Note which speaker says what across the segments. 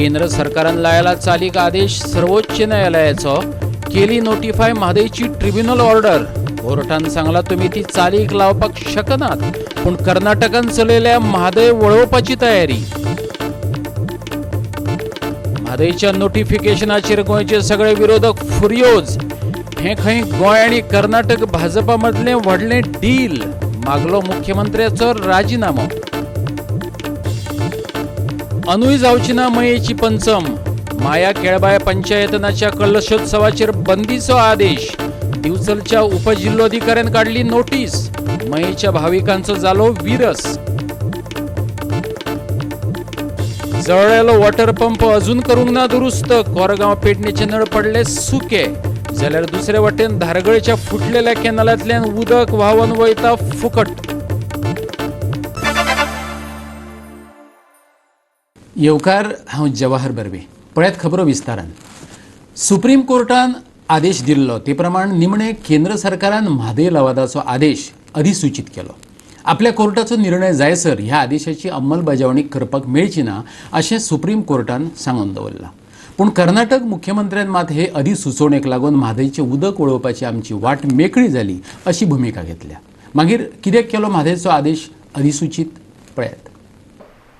Speaker 1: केंद्र सरकारान लायला चालीक आदेश सर्वोच्च न्यायालयाचो केली नोटिफाय म्हादयची ट्रिब्युनल ऑर्डर। कोर्टान सांगला तुम्ही ती चालीक लावपाक शकनात, पण कर्नाटकान चलयल्या म्हादय वळोवपाची तयारी। म्हादयच्या नोटिफिकेशनाचेर गोंयचे सगळे विरोधक फुर्योज। हे खंय गोंय आणि कर्नाटक भाजपा मदलें व्हडलें डील, मागलो मुख्यमंत्र्याचो राजीनामो। अनुय जावची ना मयेची पंचम, माया केळबाय पंचायतनाच्या कलशोत्सवाचेर बंदीचो आदेश। दिवचलच्या उपजिल्लोधिकाऱ्यान काढली नोटीस, मयेच्या भाविकांचो जालो विरस। जळलेलो वॉटर पंप अजून करूंक ना दुरुस्त, कोरगांव पेडणेचे नळ पडले सुके। जाल्यार दुसरे वटेन धारगळच्या फुटलेल्या कॅनलांतल्यान उदक व्हांवन वयता फुकट। येवकार, हांव जवाहर बर्वे। पळयात खबरो विस्तारान। सुप्रीम कोर्टान आदेश दिल्लो ते प्रमाण निमणे केंद्र सरकारान म्हादय लवादाचो आदेश अधिसूचित केलो। आपल्या कोर्टाचो निर्णय जायसर ह्या आदेशाची अंमलबजावणी करपाक मेळची ना अशें सुप्रीम कोर्टान सांगून दवरला। पूण कर्नाटक मुख्यमंत्र्यान मात हे अधिसुचोवणेक लागून म्हादयचें उदक वळोवपाची आमची वाट मेकळी जाली अशी भुमिका घेतल्या। मागीर कित्याक केलो म्हादयचो आदेश अधिसूचित, पळयात।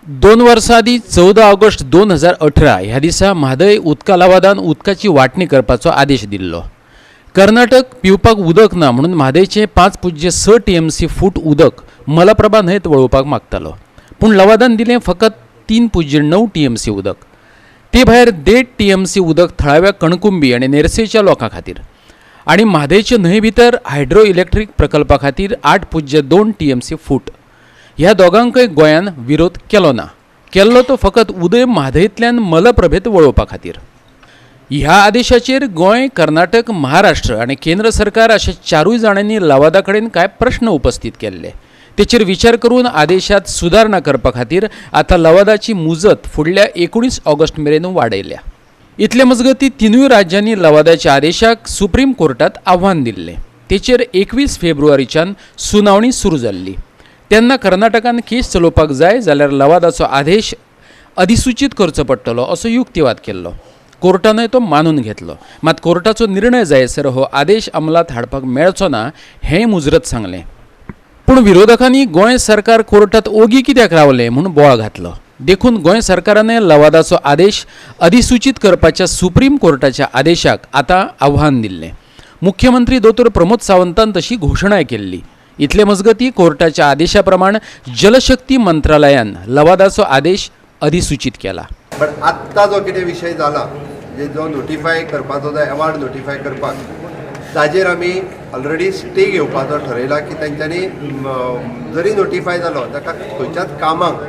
Speaker 1: 2 वर्सां आदी 14 ऑगस्ट 2018 ह्या दिसा म्हादय उदका लवादान उदकाची वांटणी करपाचो आदेश दिल्लो। कर्नाटक पिवपाक उदक ना म्हणून म्हादयचें 5.6 TMC फूट उदक मलप्रभा न्हंयत वळोवपाक मागतालो, पूण लवादान दिलें फकत 3.9 TMC उदक। ते भायर 1.5 TMC उदक थळाव्या कणकुंबी आनी नेरसेच्या लोकां खातीर, आनी म्हादयचे न्हंये भितर हायड्रो इलेक्ट्रीक प्रकल्पा खातीर 8.2 TMC फूट। ह्या दोगांकय गोंयान विरोध केलो ना, केल्लो तो फकत उदय म्हादयंतल्यान मलप्रभेत वळोवपा खातीर। ह्या आदेशाचेर गोंय, कर्नाटक, महाराष्ट्र आनी केंद्र सरकार अशा 4 जाणांनी लवादा कडेन कांय प्रश्न उपस्थित केल्ले। तेचेर विचार करून आदेशात सुदारणा करपा खातीर आतां लवादाची मुजत फुडल्या 19 ऑगस्ट मेरेन वाडयल्या। इतले मजगतीं 3 राज्यांनी लवादाच्या आदेशाक सुप्रीम कोर्टात आव्हान दिल्लें। तेचेर 21 फेब्रुवारीच्यान सुनावणी सुरू जाल्ली। तेन्ना कर्नाटकान केस चलोवपाक जाय जाल्यार लवादाचो आदेश अधिसूचित करचो पडटलो असो युक्तिवाद केल्लो। कोर्टानय तो मानून घेतलो, मात कोर्टाचो निर्णय जायसर हो आदेश अंमलात हाडपाक मेळचो ना हेंय मुजरत सांगलें। पूण विरोधकांनी गोंय सरकार कोर्टात ओगी कित्याक रावलें म्हूण बोळ घातलो। देखून गोंय सरकारान लवादाचो आदेश अधिसूचित करपाच्या सुप्रीम कोर्टाच्या आदेशाक आतां आव्हान दिल्लें। मुख्यमंत्री दोतोर प्रमोद सावंतान तशी घोशणाय केल्ली। इतले मजगती कोर्टाच्या आदेशा प्रमाण जलशक्ती मंत्रालयान लवादाचो आदेश अधिसूचित केला।
Speaker 2: पण आत्ता जो कितें विषय जाला, जो नोटिफाय करपाचो जो अवॉर्ड नोटिफाय करपाक, ताजेर आमी ऑलरेडी स्टे घेवपाचो ठरयला की तांच्यांनी जरी नोटिफाय जालो ताका खंयच्याच कामाक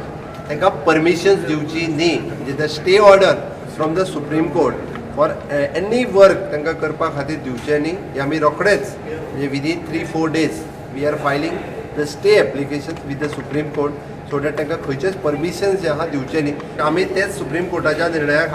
Speaker 2: तांकां परमिशन्स दिवची न्ही। म्हणजे stay order from the supreme court for any work तांकां करपा खातीर दिवचें न्ही। हे आमी रोखडेच म्हणजे within 3-4 days we are filing the stay application with the supreme court so that तांकां खंयचेच परमिशन्स जे आहा दिवचे न्ही। आमी तेच सुप्रीम कोर्टाच्या निर्णयाक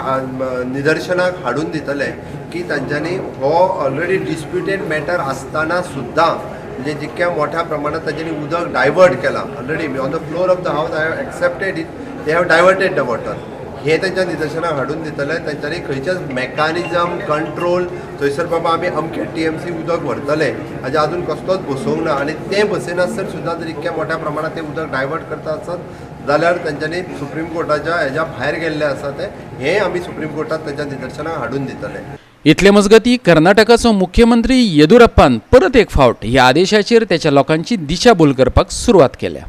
Speaker 2: निदर्शनाक हाडून दितले की तांच्यांनी हो ऑलरेडी डिस्प्युटेड मॅटर आसतना सुद्दां म्हणजे जितक्या मोठ्या प्रमाणात तांच्यांनी उदक डायवर्ट केलां already on the floor of the house I have accepted it, they have diverted the water. हे तांच्या निदर्शनाक हाडून दितले तांच्यांनी खंयचेच मेकॅनिजम कंट्रोल थंयसर बाबा आमी अमके TMC उदक व्हरतले हाजे अजून कसलोच बसोवंक ना। आनी तें बसयनासर सुद्दां जर इतक्या मोठ्या प्रमाणात तें उदक डायवर्ट करता आसत जाल्यार तांच्यांनी सुप्रीम कोर्टाच्या हेज्या भायर गेल्ले आसा ते हें आमी सुप्रीम कोर्टात तांच्या निदर्शनाक हाडून दितले।
Speaker 1: इतले मजगती कर्नाटकाचो मुख्यमंत्री येदुरप्पान परत एक फावट ह्या आदेशाचेर त्याच्या लोकांची दिशाभूल करपाक सुरवात केल्या।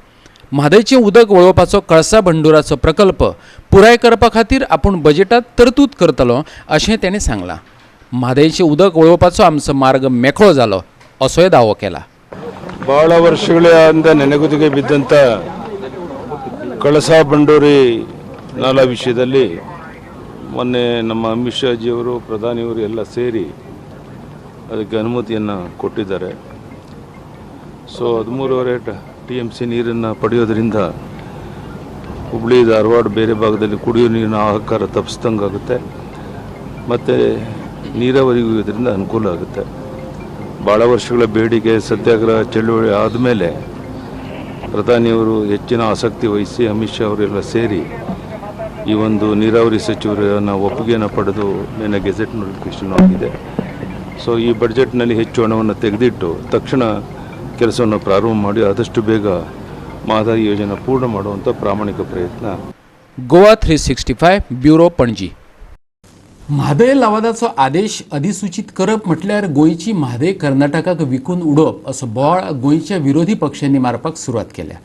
Speaker 1: म्हादयचें उदक वळोवपाचो कळसा बंडुराचो प्रकल्प पुराय करपा खातीर आपूण बजेटात तरतूद करतलो अशें ताणें सांगलां। म्हादयचें उदक वळोवपाचो आमचो मार्ग मेकळो जालो असोय दावो केला।
Speaker 3: ಬಹಳ ವರ್ಷಗಳಿಂದ ನೆನೆಗುದಿಗೆ ಬಿದ್ದಂಥ ಕಳಸಾ ಬಂಡೂರಿ ನಾಲಾ ವಿಷಯದಲ್ಲಿ ಮೊನ್ನೆ ನಮ್ಮ ಅಮಿತ್ ಶಾ ಜಿಯವರು ಪ್ರಧಾನಿಯವರು ಎಲ್ಲ ಸೇರಿ ಅದಕ್ಕೆ ಅನುಮತಿಯನ್ನು ಕೊಟ್ಟಿದ್ದಾರೆ। ಸೊ 13.5 TMC ನೀರನ್ನು ಪಡೆಯೋದ್ರಿಂದ ಹುಬ್ಳಿ ಧಾರವಾಡ ಬೇರೆ ಭಾಗದಲ್ಲಿ ಕುಡಿಯೋ ನೀರಿನ ಹಾಹಾಕಾರ ತಪ್ಪಿಸ್ದಂಗಾಗುತ್ತೆ ಮತ್ತು ನೀರಾವರಿಗೂ ಇದರಿಂದ ಅನುಕೂಲ ಆಗುತ್ತೆ। ಭಾಳ ವರ್ಷಗಳ ಬೇಡಿಕೆ ಸತ್ಯಾಗ್ರಹ ಚಳುವಳಿ ಆದಮೇಲೆ ಪ್ರಧಾನಿಯವರು ಹೆಚ್ಚಿನ ಆಸಕ್ತಿ ವಹಿಸಿ ಅಮಿತ್ ಶಾ ಅವರೆಲ್ಲ ಸೇರಿ ಈ ಒಂದು ನೀರಾವರಿ ಸಚಿವರನ್ನ ಒಪ್ಪಿಗೆಯನ್ನು ಪಡೆದು ನಿನ್ನೆ ಗೆಜೆಟ್ ನೋಟಿಫಿಕೇಶನ್ ಆಗಿದೆ. ಸೊ ಈ ಬಡ್ಜೆಟ್ನಲ್ಲಿ ಹೆಚ್ಚು ಹಣವನ್ನು ತೆಗೆದಿಟ್ಟು ತಕ್ಷಣ ಕೆಲಸವನ್ನು ಪ್ರಾರಂಭ ಮಾಡಿ ಆದಷ್ಟು ಬೇಗ ಮಹದಾಯಿ ಯೋಜನೆ ಪೂರ್ಣ ಮಾಡುವಂಥ ಪ್ರಾಮಾಣಿಕ ಪ್ರಯತ್ನ.
Speaker 1: गोवा 365 ब्युरो पणजी. म्हादय लवादाचो आदेश अधिसूचित करप म्हटल्यार गोंयची म्हादय कर्नाटकाक विकून उडोवप असो बोळ गोंयच्या विरोधी पक्षांनी मारपाक सुरवात केल्या.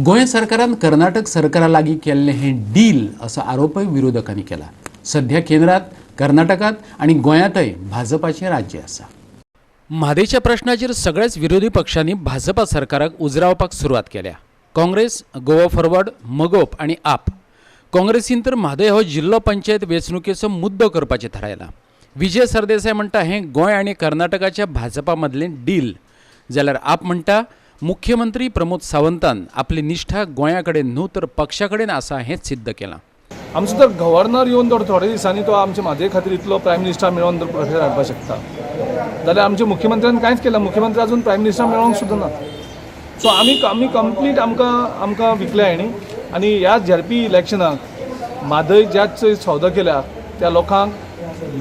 Speaker 1: गोंय सरकारान कर्नाटक सरकारा लागीं केल्लें हें डील असो आरोपय विरोधकांनी केला. सध्या केंद्रात, कर्नाटकात आनी गोंयांतय भाजपाचें राज्य आसा. म्हादयच्या प्रश्नाचेर सगळ्याच विरोधी पक्षांनी भाजपा सरकाराक उजरावपाक सुरवात केल्या. काँग्रेस, गोवा फॉरवर्ड, मगोप आनी आप. काँग्रेसीन तर म्हादय हो जिल्लो पंचायत वेंचणुकेचो मुद्दो करपाचें थारायलां. विजय सरदेसाय म्हणटा हें गोंय आनी कर्नाटकाच्या भाजपा मदलें डील, जाल्यार आप म्हणटा मुख्यमंत्री प्रमोद सावंतान आपली निश्ठा गोंया कडेन न्हू तर पक्षा कडेन आसा हेंच सिद्ध केलां.
Speaker 4: आमचो जर गव्हर्नर येवन जर थोड्या दिसांनी तो आमच्या म्हादय खातीर इतलो प्रायम मिनिस्टर मेळोवन जर प्रेशर हाडपाक शकता जाल्यार आमच्या मुख्यमंत्र्यान कांयच केलें. मुख्यमंत्री अजून प्रायम मिनिस्टर मेळोंक सुद्दां ना. सो आमी कंप्लीट आमकां विकल्या हेणी. आनी ह्या झेडपी इलेक्शनाक म्हादय ज्याच सौदा केल्या त्या लोकांक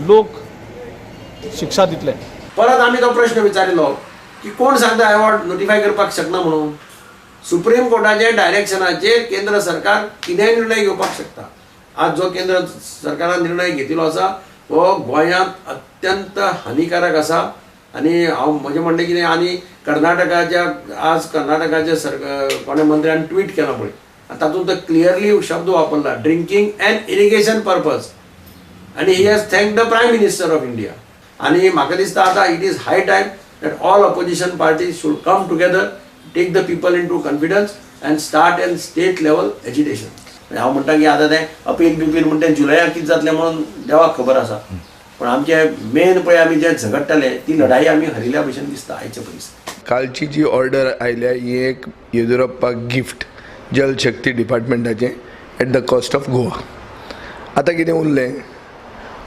Speaker 4: लोक शिक्षा दितले.
Speaker 5: परत आमी तो प्रश्न विचारिल्लो की कोण सांगता अवॉर्ड नोटिफाय करपाक शकना म्हणून. सुप्रीम कोर्टाचे डायरेक्शनाचेर केंद्र सरकार कितेंय निर्णय घेवपाक शकता. आज जो केंद्र सरकारान निर्णय घेतिल्लो आसा हो गोंयांत अत्यंत हानिकारक आसा. आनी हांव म्हजें म्हणणें कितें, आनी कर्नाटकाच्या कोणे मंत्र्यान ट्वीट केलां पळय, तातूंत क्लियरली शब्द वापरला ड्रिंकींग एंड इरिगेशन पर्पज. आनी he has thank the prime minister of India. आनी म्हाका दिसता आतां it is high time that all opposition parties should come together, take the people into confidence and start an state level agitation. हांव म्हणटा की आतां तें appeal म्हणटा जुलयाक कितें जातलें म्हणून देवाक खबर आसा. पण आमचे मेन पळय आमी जे झगडटाले ती लढाई आमी हरिल्ल्या भशेन दिसता आयच्या परिस्थितीत.
Speaker 6: कालची जी ऑर्डर आयल्या ही एक येदियुरप्पाक गिफ्ट जल शक्ती डिपार्टमेंटाचें at the cost of Goa. आतां कितें उरलें?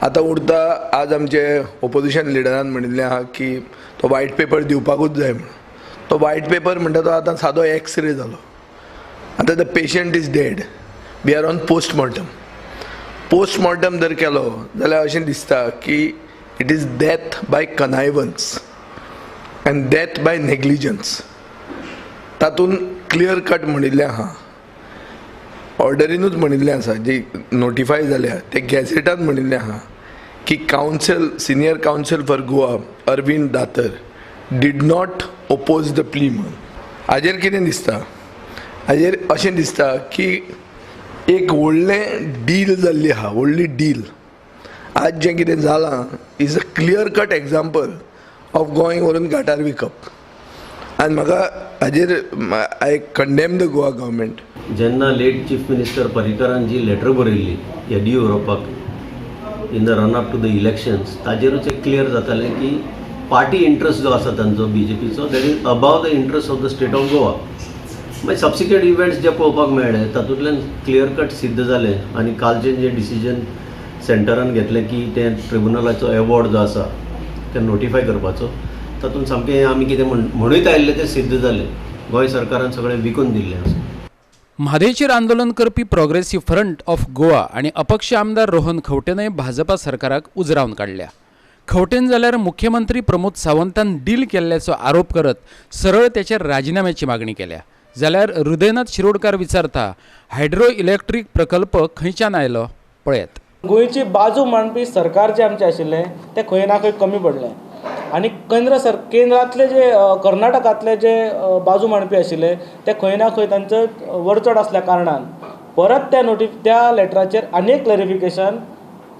Speaker 6: आतां उरता आज आमचे ओपोजिशन लिडरान म्हणिल्लें आहा की तो वायट पेपर दिवपाकूच जाय म्हणून. तो वायट पेपर म्हणटा तो आतां सादो एक्सरे जालो. आतां the patient is dead, we are on postmortem जर केलो जाल्यार अशें दिसता की it is death by connivance and death by negligence. तातूंत क्लियर कट म्हणिल्लें आहा, ऑर्डरीनूच म्हणिल्लें आसा, जी नोटिफाय जाल्या ते गॅझेटान म्हणिल्लें आहा की senior counsel for Goa Arvind Datar did not oppose the plea म्हणून. हाजेर कितें दिसता? हाजेर अशें दिसता की एक व्हडलें डील जाल्ली आहा, व्हडली डील. आज जें कितें जालां is a clear cut example of Goem व्हरून घाटार विकप. आनी म्हाका हाजेर I condemn the Goa government.
Speaker 7: जेन्ना लेट चीफ मिनिस्टर पर्रीकरान जी लेटर बरयल्ली येडियुरप्पाक in the run up to the elections, ताजेरूच एक क्लियर जातालें की पार्टी इंट्रस्ट जो आसा तांचो बीजेपीचो that is above the interest of the state of Goa. मागीर सबसिक्वेंट इव्हेंट्स जे पळोवपाक मेळ्ळे तातूंतल्यान क्लियर कट सिद्ध जालें. आनी कालचें जें डिसिजन सेंटरान घेतलें की तें ट्रिब्युनलाचो अवॉर्ड जो आसा तें नोटिफाय करपाचो, तातूंत सामकें आमी कितें म्हणून आयिल्लें तें सिद्ध जालें. गोंय सरकारान सगळें विकून दिल्लें आसा.
Speaker 1: म्हादयचेर आंदोलन करपी प्रोग्रेसिव्ह फ्रंट ऑफ गोवा आनी अपक्ष आमदार रोहन खंवटेनय भाजपा सरकाराक उजरावन काडल्या. खंवटेन जाल्यार मुख्यमंत्री प्रमोद सावंतान डील केल्ल्याचो आरोप करत सरळ तेचेर राजिनाम्याची मागणी केल्या. जाल्यार हृदयनाथ शिरोडकार विचारता हायड्रो इलेक्ट्रीक प्रकल्प खंयच्यान आयलो पळयात.
Speaker 8: गोंयची बाजू मांडपी सरकार जे आमचें आशिल्लें तें खंय ना खंय कमी पडलें. आनी केंद्रांतले जे कर्नाटकांतले जे बाजू मांडपी आशिल्ले ते खंय ना खंय तांचो वरचड आसल्या कारणान परत त्या लेटराचेर आनी एक क्लॅरिफिकेशन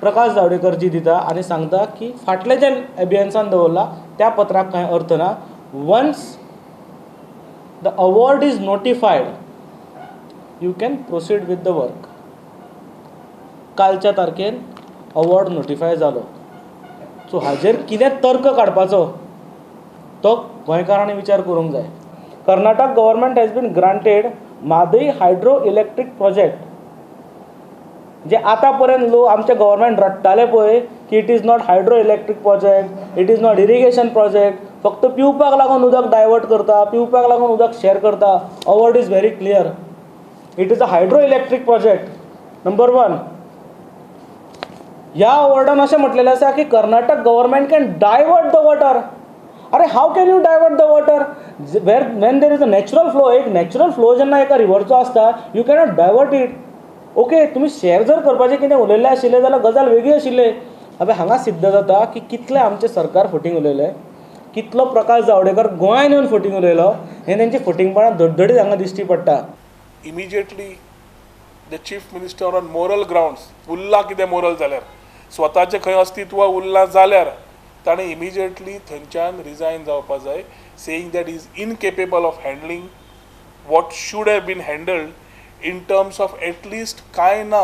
Speaker 8: प्रकाश जावडेकर जी दिता आनी सांगता की फाटलें जें एबियन्सान दवरला त्या पत्राक कांय अर्थ ना. Once the award is notified you can proceed with the work. कालच्या तारखेन अवॉर्ड नोटिफाय जालो. सो हाजेर कितें तर्क काडपाचो तो गोंयकारांनी विचार करूंक जाय. Karnataka government has been granted Mhadei hydro electric project जे आतां पर्यंत लोक आमचे गव्हर्मेंट रडटाले पळय की it is not hydro electric project, it is not irrigation project, फक्त पिवपाक लागून उदक डायवर्ट करता, पिवपाक लागून उदक शेअर करता. Award is very clear, it is a hydro electric project. Number 1. ह्या अवॉर्डान अशें म्हटलेलें आसा की Karnataka government can divert the water. अरे how can you divert the water when there is a natural flow. एक नॅचरल फ्लो जेन्ना एका रिवरचो आसता you cannot divert it. Okay, तुमी शेअर जर करपाचें कितें उलयल्लें आशिल्लें जाल्यार गजाल वेगळी आशिल्ली. हांवें हांगा सिद्ध जाता की कितलें आमचें सरकार फटींग उलयलें, कितलो प्रकाश जावडेकर गोंयान येवन फटींग उलयलो हें तेंची फटींगपणां धडधडीत हांगा दिश्टी पडटा.
Speaker 9: Immediately the chief minister on moral grounds उरला कितें मोरल जाल्यार स्वताचें खंय अस्तित्व उरलां जाल्यार ताणें इमिजिएटली थंयच्यान रिजायन जावपाक जाय, saying that is incapable of handling what should have been handled in terms of at least कांय ना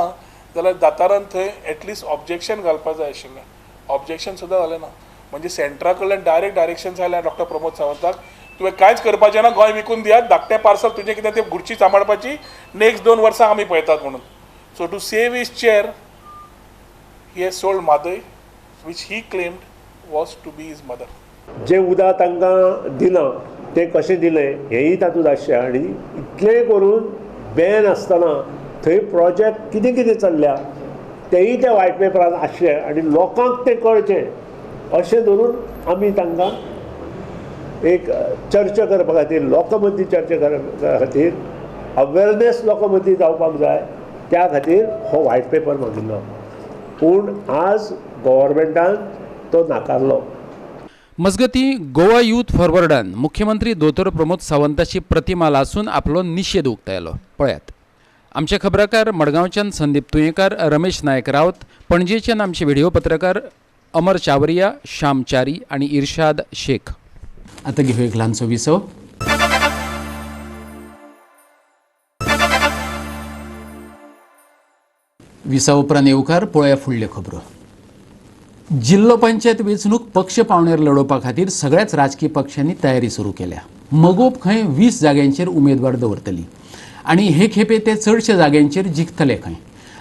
Speaker 9: जाल्यार दातारान थंय एटलिस्ट ऑब्जेक्शन घालपाक जाय आशिल्लें. ऑब्जेक्शन सुद्दां जालें ना. म्हणजे सेंट्रा कडल्यान डायरेक्शन्स आयल्या डॉक्टर प्रमोद सावंताक, तुवें कांयच करपाचें ना, गोंय विकून दियात, धाकटें पार्सल तुजें कितें तें गुडची सांबाळपाची, नेक्स्ट 2 वर्सां आमी पळयतात म्हणून. So to save his chair he has sold Mhadei which he claimed was to be his mother.
Speaker 10: जें उदक तांकां दिलां तें कशें दिलें हेंय तातूंत आसचें. आनी इतलें करून बॅन आसतना थंय प्रोजेक्ट कितें कितें चल्ल्या तेंय त्या व्हायट पेपरान आसचें आनी लोकांक तें कळचें अशें धरून आमी तांकां एक चर्चा करपा खातीर, लोकां मदीं चर्चा करपा खातीर, अवेरनेस लोकां मदीं जावपाक जाय त्या खातीर हो व्हायट पेपर मागिल्लो. पूण आज गव्हर्मेंटान तो नाकारलो.
Speaker 1: मजगती गोवा यूथ फॉरवर्डान मुख्यमंत्री दोतोर प्रमोद सावंताची प्रतिमा लासून आपलो निशेध उक्तायलो. पळयात. आमचे खबराकार मडगांवच्यान संदीप तुयेंकार, रमेश नायक रावत, पणजेच्यान आमचे व्हिडिओ पत्रकार अमर चावरिया, श्याम चारी आणि इर्शाद शेख. आता घेऊ एक ल्हानसो विसव. विसा उपरांत येवकार पळया फुडल्यो खबरो. जिल्लो पंचायत वेंचणूक पक्ष पावण्यार लडोवपा खातीर सगळ्याच राजकीय पक्षांनी तयारी सुरू केल्या. मगोप खंय 20 जाग्यांचेर उमेदवार दवरतली आनी हे खेपे ते चडशे जाग्यांचेर जिखतले खंय.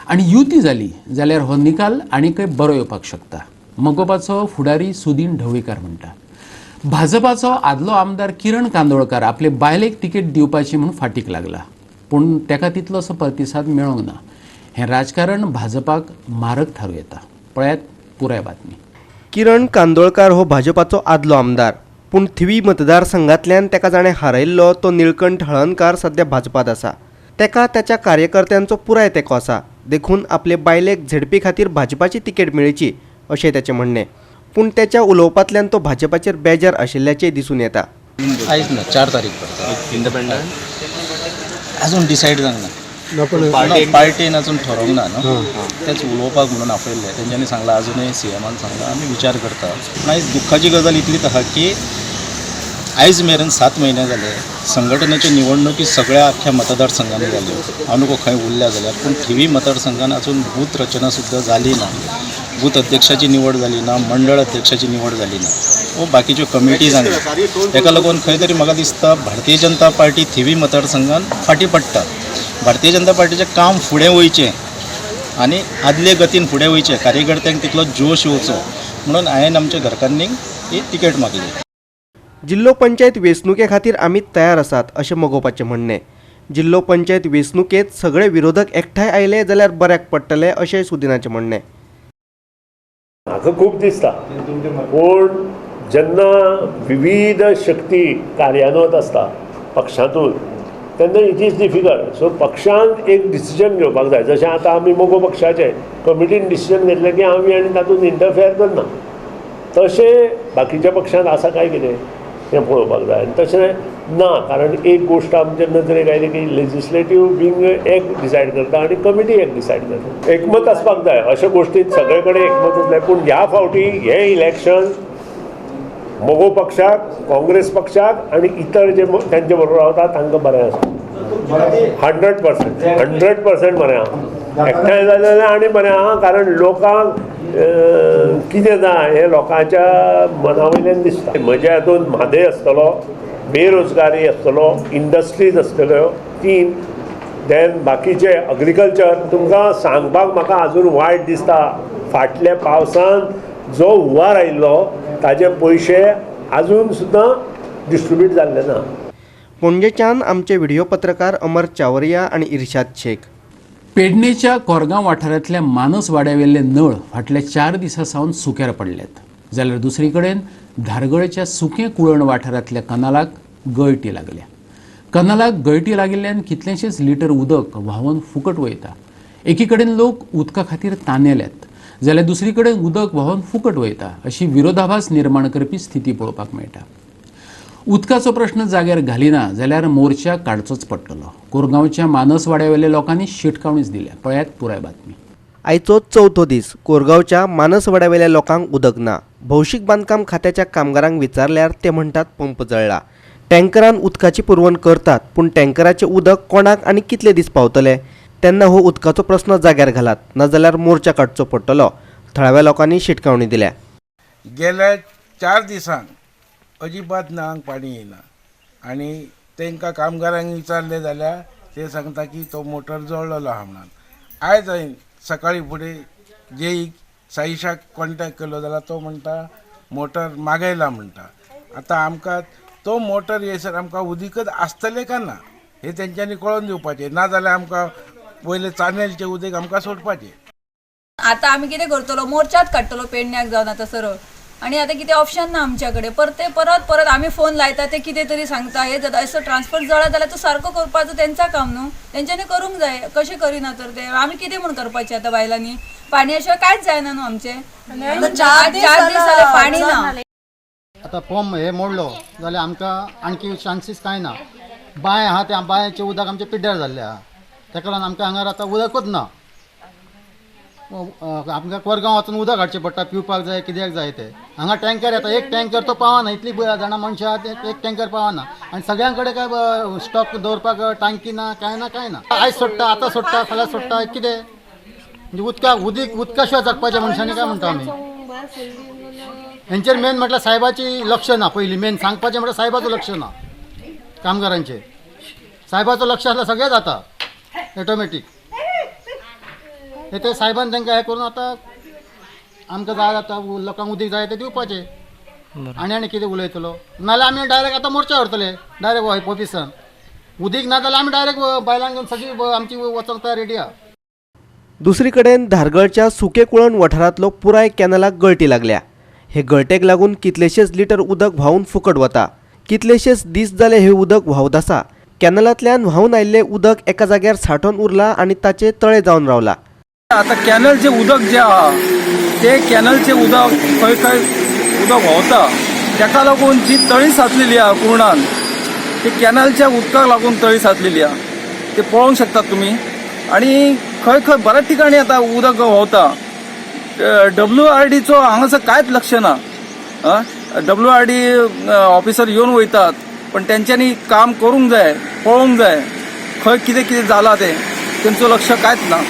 Speaker 1: आनी युती जाली जाल्यार हो निकाल आनीकय बरो येवपाक शकता. मगोपाचो फुडारी सुदीन ढवळीकार म्हणटा. भाजपाचो आदलो आमदार किरण कांदोळकार आपले बायलेक तिकेट दिवपाची म्हूण फाटीक लागला, पूण तेका तितलोसो प्रतिसाद मेळोंक ना. हें राजकारण भाजपाक मारक थारू येता. पळयात पुराय बातमी.
Speaker 11: किरण कांदोळकार हो भाजपाचो आदलो आमदार, पूण थिवी मतदारसंघांतल्यान तेका जाणें हारयल्लो तो निळकंठ हळर्णकार सध्या भाजपात आसा. तेका त्याच्या कार्यकर्त्यांचो पुराय तेंको आसा. देखून आपले बायलेक झेडपी खातीर भाजपाची तिकेट मेळची अशें तेचें म्हणणें. पूण तेच्या उलोवपांतल्यान तो भाजपाचेर बेजार आशिल्ल्याचें दिसून येता.
Speaker 12: आयज ना 4 तारीख पडटा इंडिपेंडंट अजून डिसायड जावंक ना. पार्टीन अजून ठरवंक ना न्हू. तेच उलोवपाक म्हणून आपयल्ले. तेंच्यांनी सांगलां अजुनूय सीएमान सांगलां आमी विचार करता. पूण आयज दुख्खाची गजाल इतलीच आहा की आयज मेरेन 7 म्हयने जाले संघटनेच्यो निवडणुकी सगळ्या आख्ख्या मतदारसंघांनी जाल्यो. अनुको खंय उरल्या जाल्यार, पूण थिवी मतदारसंघान अजून बूथ रचना सुद्दां जाली ना. बूथ अध्यक्षाची निवड जाली ना, मंडळ अध्यक्षाची निवड जाली ना, वो बाकीच्यो कमिटी जाल्यो. तेका लागून खंय तरी म्हाका दिसता भारतीय जनता पार्टी थिवी मतदारसंघान फाटीं पडटा. भारतीय जनता पार्टीचें काम फुडें वयचें आनी आदले गतीन फुडें वयचें, कार्यकर्त्यांक तितलो जोश येवचो म्हणून हांवें आमच्या घरकान्नींक ही तिकेट मागली.
Speaker 11: जिल्लो पंचायत वेंचणुके खातीर आमी तयार आसात अशें मगोवपाचें म्हणणें. जिल्लो पंचायत वेंचणुकेंत सगळे विरोधक एकठांय आयले जाल्यार बऱ्याक पडटलें अशेंय सुदिनाचें म्हणणें.
Speaker 10: म्हाका खूब दिसता, पूण जेन्ना विविध शक्ती कार्यान्वत आसता पक्षांतून तेन्ना इट इज डिफिकल्ट. सो पक्षान एक डिसिजन घेवपाक जाय. जशें आतां आमी मोगो पक्षाचे कमिटीन डिसिजन घेतलें की आमी आनी तातूंत इंटरफेर करना, तशें बाकीच्या पक्षांत आसा काय कितें तें पळोवपाक जाय. आनी तशें ना, कारण एक गोश्ट आमच्या नजरेक आयली की लेजिस्लेटीव विंग एक डिसायड करता आनी कमिटी एक डिसायड करता. एकमत आसपाक जाय. अशे गोश्टींत सगळे कडेन एकमत आसलें. पूण ह्या फावटी हें इलेक्शन मोगो पक्षाक, काँग्रेस पक्षाक आनी इतर जे तेंचे बरोबर रावता तांकां बरें आसा. 100% बरें आहा. एकठांय जालें जाल्यार आनी बरें आहा, कारण लोकांक कितें जाय हें लोकांच्या मना वयल्यान दिसता. म्हज्या हातूंत म्हादय आसतलो, बेरोजगारी आसतलो, इंडस्ट्रीज आसतल्यो 3, देन बाकीचे एग्रीकल्चर. तुमकां सांगपाक म्हाका अजून वायट दिसता, फाटल्या पावसान जो हुंवार आयिल्लो ताजे पयशे अजून सुद्दां डिस्ट्रिब्यूट जाल्ले ना.
Speaker 11: पणजेच्यान आमचे व्हिडिओ पत्रकार अमर चावरिया आनी इर्शाद शेख.
Speaker 1: पेडणेच्या कोरगांव वाठारांतल्या मानस वाड्यावेले नळ फाटल्या 4 दिसां सावन सुक्यार पडल्यात. जाल्यार दुसरी कडेन धारगळच्या सुकें कुळण वाठारांतल्या कनालाक गळटी लागल्या. कनालाक गळटी लागिल्ल्यान कितलेशेच लिटर उदक व्हांवून फुकट वयता. एकी कडेन लोक उदका खातीर तानेल्यात जाल्यार दुसरी कडेन उदक व्हांवून फुकट वयता अशी विरोधाभास निर्माण करपी स्थिती पळोवपाक मेळटा. उदकाचो प्रश्न जाग्यार घालिना जाल्यार मोर्चा काडचोच पडटलो. कोरगांवच्या मानस वाड्यावेल्या लोकांनी शिटकावणीच दिल्या. पळयात पुराय बातमी.
Speaker 11: आयचो 4थो दीस कोरगांवच्या मानस वाड्यावेल्या लोकांक उदक ना. भौशीक बांदकाम खात्याच्या कामगारांक विचारल्यार ते म्हणटात पंप जळ्ळा. टँकरान उदकाची पुरवण करतात पूण टँकराचें उदक कोणाक आनी कितले दीस पावतले तेन्ना हो उदकाचो प्रश्न जाग्यार घालात नाजाल्यार मोर्चा काडचो पडटलो. थळाव्या लोकांनी शिटकावणी दिल्या.
Speaker 13: गेल्या 4 दिसांक अजिबात नळांक पाणी येना आनी तांकां कामगारांक विचारलें जाल्यार ते सांगता की तो मोटर जळ्ळलो आहा म्हणून. आयज हांवें सकाळी फुडें जेईक साईशाक कॉन्टॅक्ट केलो जाल्यार तो म्हणटा मोटर मागयला म्हणटा. आतां आमकां तो मोटर येयसर आमकां उदीकच आसतलें काय ना हें तेंच्यांनी कळोवन दिवपाचें. नाजाल्यार आमकां पयलें चानेलचें उदक आमकां सोडपाचें.
Speaker 14: आता आमी कितें करतलो, मोर्चात काडटलो पेडण्याक जावन आतां सरळ. आणि आता कितें ऑप्शन ना आमच्या कडेन. परत आमी फोन लायता ते कितें तरी सांगता हे जाता असो ट्रान्सफर जळा जाल्यार तो सारको करपाचो तेंचा काम न्हू. तेंच्यांनी करूंक जाय. कशें करिना तर ते आमी कितें म्हूण करपाचें आतां बायलांनी. पाणया शिवाय कांयच जायना न्हू आमचें. 4 दीस जाले पाणी ना.
Speaker 15: आता पंप हे मोडलो जाल्यार आमकां आणखी चान्सीस कांय ना. बांय आहा त्या बांयचें उदक आमचें पिड्ड्यार जाल्लें आहा. तेका लागून आमकां हांगा आतां उदकूच ना. आमकां कोरगांव वचून उदक हाडचें पडटा पिवपाक जाय कित्याक जाय ते. हांगा टँकर येता, एक टँकर तो पावना. इतली जाणां मनशां आहात एक टँकर पावना आनी सगळ्यां कडेन काय स्टॉक दवरपाक टांकी ना कांय ना. आयज सोडटा आतां सोडटा फाल्यां सोडटा कितें म्हणजे उदका शिवाय जगपाच्या मनशांनी काय म्हणटा आमी. हेंचेर मेन म्हटल्यार साहेबाची लक्ष ना. पयलीं मेन सांगपाचें म्हटल्यार साहेबाचो लक्ष ना कामगारांचेर. साहेबाचो लक्ष आसल्यार सगळें जाता ऑटोमॅटीक. ते साहेबान तांकां हें करून आतां आमकां जाय जाता लोकांक उदीक जाय तें दिवपाचें. आनी कितें उलयतलो नाल्यार आमी डायरेक्ट आतां मोर्चा व्हरतले डायरेक्ट ऑफिसान. उदीक ना जाल्यार आमी डायरेक्ट बायलांक घेवन सगळी आमची वचोंक तयार रेडी आहा.
Speaker 11: दुसरी कडेन धारगळच्या सुके कुळण वाठारांतलो पुराय कॅनलाक गळटी लागल्या. हे गळटेक लागून कितलेशेच लिटर उदक व्हांवून फुकट वता. कितलेशेच दीस जाले हे उदक व्हांवत आसा. कॅनलांतल्यान व्हांवून आयिल्लें उदक एका जाग्यार सांठोवन उरलां आनी ताचे तळे जावन रावला.
Speaker 4: आता कॅनलचे उदक जे आहा ते कॅनलचे उदक खंय खंय उदक व्हांवता ताका लागून जी तळी साचलेली आहा कुर्णान ते कॅनलच्या उदकाक लागून तळी साचलेली आहा. ते पळोवंक शकतात तुमी. आणि खंय खंय बऱ्याच ठिकाणी आता उदक व्हांवता. WRDचो हांगासर कांयच लक्ष ना. WRD ऑफिसर येवन वयतात पण तेंच्यांनी काम करूंक जाय, पळोवंक जाय खंय कितें कितें जालां ते तेंचो लक्ष कांयच ना.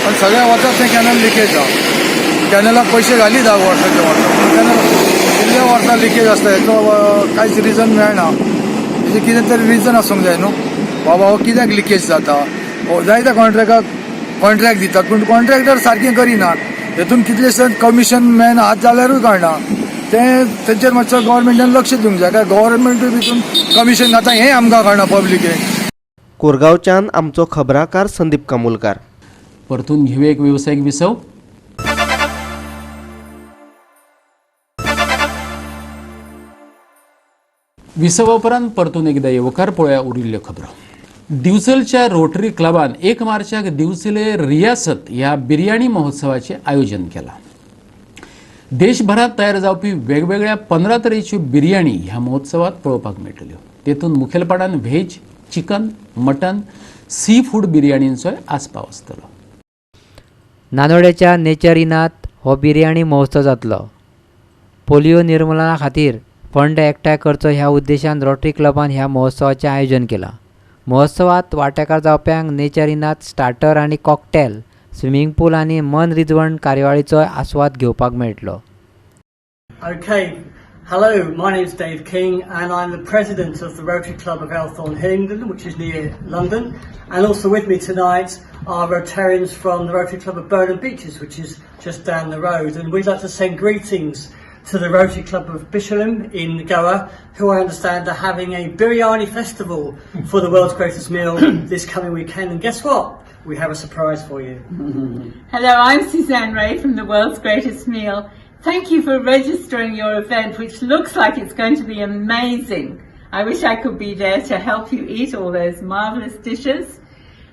Speaker 13: पण सगळ्या वर्सात तें कॅनल लिकेज आहा. कॅनलाक पयशे घाली 10 वर्साचे वर्सा कॅनल कितल्या वर्सां लिकेज आसता हेचो कांयच रिजन मेळना. हेजें कितें तरी रिजन आसूंक जाय न्हू. बाबा हो कित्याक लिकेज जाता. जाय त्या कॉन्ट्रॅक्टाक कॉन्ट्रॅक्ट दितात पूण कॉन्ट्रॅक्टर सारकें करिनात. हेतून कितलेशे कमिशन मेळना आज जाल्यारूय कळना. तेंचेर मातसो गव्हर्मेंटान लक्ष दिवंक जाय. काय गव्हर्मेंटूय भितून कमिशन घाता हें आमकां कळना पब्लिकेक.
Speaker 11: कोरगांवच्यान आमचो खबराकार संदीप कामुलकार.
Speaker 1: परतून घेऊया एक व्यावसायिक विसव. विसवा उपरांत परतून एकदा येवकार पळोवया उरिल्ल्यो खबरो. दिवचलच्या रोटरी क्लबान 1 मार्चाक दिवचले रियासत ह्या बिर्याणी महोत्सवाचें आयोजन केलां. देशभरात तयार जावपी वेगवेगळ्या 15 तरेच्यो बिर्याणी ह्या महोत्सवात पळोवपाक मेळटल्यो. तेतून मुखेलपणान veg, chicken, mutton, sea food बिर्याणींचोय आस्पाव आसतलो.
Speaker 16: नानोड्याच्या नेचर इनात हो बिर्याणी महोत्सव जातलो. पोलिओ निर्मुलना खातीर फंड एकठांय करचो ह्या उद्देशान रोटरी क्लबान ह्या महोत्सवाचें आयोजन केलां. महोत्सवात वांटेकार जावप्यांक नेचर इनात स्टार्टर आनी कॉकटेल, स्विमींग पूल आनी मन रिजवण कार्यावळीचो आस्वाद घेवपाक मेळटलो.
Speaker 17: Okay, hello, my name is Dave King and I'm the president of the Rotary Club of Elthorne Hillingdon, which is near London, and also with me tonight are Rotarians from the Rotary Club of Burnham Beeches, which is just down the road, and we'd like to send greetings to the Rotary Club of Bisham in Goa, who I understand are having a biryani festival for the world's greatest meal this coming weekend. And guess what? we have a surprise for you.
Speaker 18: Hello, I'm Suzanne Ray from the World's Greatest Meal. Thank you for registering your event, which looks like it's going to be amazing. I wish I could be there to help you eat all those marvelous dishes.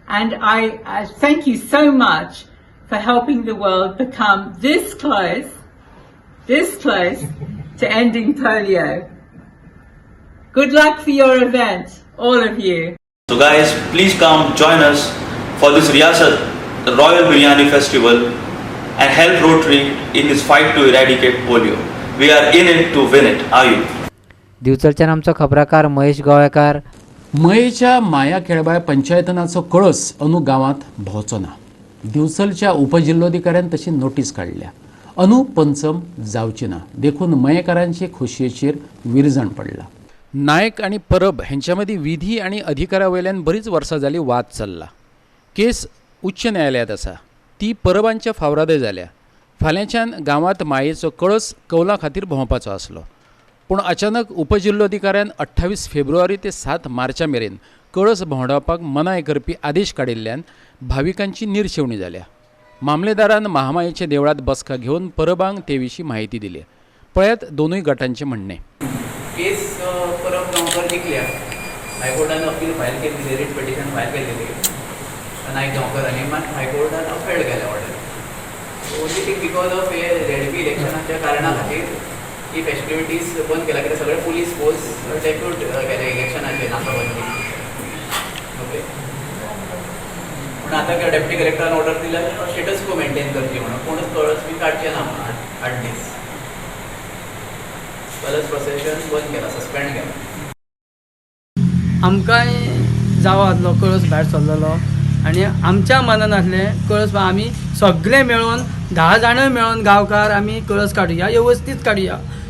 Speaker 18: And I thank you so much for helping the world become this close to ending polio. Good luck for your event, all of you.
Speaker 19: So guys, please come join us for this Riyasat, the Royal Biryani Festival, and help Rotary in this fight to eradicate polio. We are in it to win it. Are you?
Speaker 16: दिवचलच्यान आमचो खबराकार महेश गोवेकार.
Speaker 1: मयेच्या माया केळबाय पंचायतनाचो कळस अंदू गांवांत भोंवचो ना. दिवचलच्या उपजिल्लोधिकाऱ्यान तशी notice काडल्या. अंदू पंचम जावची ना देखून मयेकारांची खोशयेचेर विरजण पडला. नायक आणि परब हांच्या मदीं विधी आणि अधिकारा वयल्यान बरीच वर्सां जाली वाद चल्ला. केस उच्च न्यायालयात आसा. ती परबांच्या फावरादय जाल्या. फाल्यांच्यान गांवांत मायेचो कळस कौला खातीर भोंवपाचो आसलो. पूण अचानक उपजिल्लोधिकाऱ्यान 28 फेब्रुवारी ते 7 मार्चा मेरेन कळस भोंवडावपाक मनाय करपी आदेश काडिल्ल्यान भाविकांची निरशेवणी जाल्या. मामलेदारान महामायेच्या देवळांत बसका घेवन परबांक ते विशीं म्हायती दिली. पळयात दोनूय गटांचें म्हणणें.
Speaker 20: केस परब गांवकर जिखल्या. हायकोर्टान अपील फायल केल्ली, रिट पिटिशन फायल केल्लेली नायक गांवकरांनी, मात हायकोर्टान अफेल्ड केल्या order. Only thing because of हे झेडपी इलेक्शनाच्या कारणा खातीर ही फेस्टिविटीज बंद केल्या, कित्याक सगळे पुलीस फोर्स डेप्यूट केले इलेक्शनाचे नाकाबंदी. ओके, पूण आतां डेप्युटी कलेक्टरान ऑर्डर दिल्या स्टेटस को मेंटेन करची म्हणून, कोणूच कळस बी काडचे ना म्हणून 8 दीस. कलर्स प्रोसेशन बंद केला, सस्पेंड केला.
Speaker 17: आमकांय जावो आसलो कळस भायर सरलेलो आनी आमच्या मनान आसलें कळस आमी सगळे मेळून 10 जाण मेळून गांवकार आमी कळस काडुया,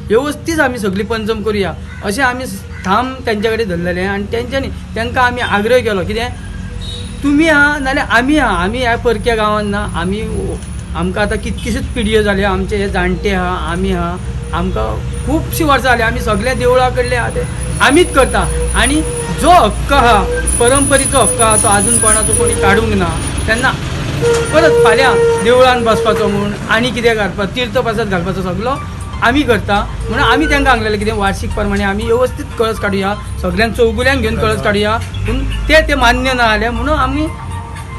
Speaker 17: व्यवस्थीत आमी सगळी पंचम करुया अशें आमी ठाम तेंच्या कडेन धरलेलें. आनी तेंच्यांनी तांकां आमी आग्रह केलो, कितें तुमी आहा नाल्यार आमी आहा, आमी ह्या परक्या गांवांत ना, आमी आमकां आतां कितकीशीच पिडयो जाल्यो, आमचे हे जाणटे आहा, आमी आहा, आमकां खुबशीं वर्सां जालीं आमी सगळे देवळा कडले आहा ते आमीच करता. आनी जो हक्क आहा, परंपरेचो हक्क आहा, तो आजून कोणाचो कोणी काडूंक ना. तेन्ना परत फाल्यां देवळान बसपाचो म्हूण आनी कितें घालपाचो, तीर्थ प्रसाद घालपाचो सगळो आमी करता. म्हणून आमी तांकां सांगलेलें कितें वार्षिक प्रमाणे आमी वेवस्थीत कळस काडुया, सगळ्यांक चौगुल्यांक घेवन कळस काडुया. पूण ते मान्य ना जालें म्हणून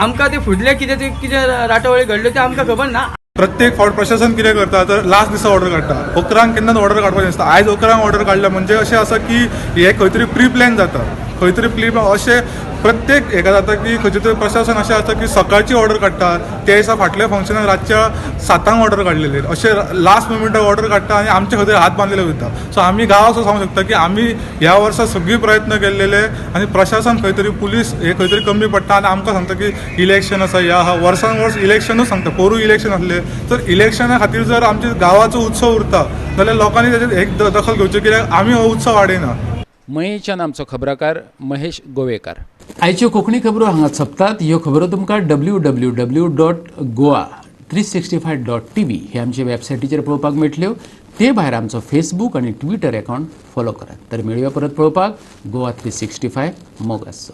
Speaker 17: आमकां ते फुडले कितें राटवळी घडल्यो ते आमकां खबर ना.
Speaker 21: प्रत्येक फावट प्रशासन कितें करता तर लास्ट दिसा ऑर्डर काडटा. 11 केन्नाच ऑर्डर काडपाचें नासता. आयज 11 ऑर्डर काडल्या म्हणजे अशें आसा की हे खंय तरी प्री प्लॅन जाता. खंय तरी प्री अशें प्रत्येक हेका जाता की खंयचे तरी प्रशासन अशें आसता की सकाळची ऑर्डर काडटा, त्या दिसा फाटल्या फंक्शनाक रातच्या 7 ऑर्डर काडलेली, अशें लास्ट मोमेंटाक ऑर्डर काडटा आनी आमचे खंय तरी हात बांदलेले वयता. सो आमी गांव असो सांगूंक शकता की आमी ह्या वर्सा सगळी प्रयत्न केल्लेले आनी प्रशासन खंय तरी पुलीस हे खंय तरी कमी पडटा आनी आमकां सांगता की इलेक्शन आसा, ह्या वर्सान वर्स इलेक्शनूच सांगता. पोरूं इलेक्शन आसलें तर इलेक्शना खातीर जर आमच्या गांवाचो उत्सव उरता जाल्यार लोकांनी ताचेर एक दखल घेवची, कित्याक आमी हो उत्सव वाडयना.
Speaker 1: मयेच्यान आमचो खबराकार महेश गोवेकार. आयच्यो कोंकणी खबरो हांगा सोंपतात. ह्यो खबरो तुमकां www.goa365.tv हे आमचे वेबसायटीचेर पळोवपाक मेळटल्यो. ते भायर आमचो फेसबूक आनी ट्विटर अकावंट फॉलो करात. तर मेळुया परत पळोवपाक. गोवा 365 मोग आसचो.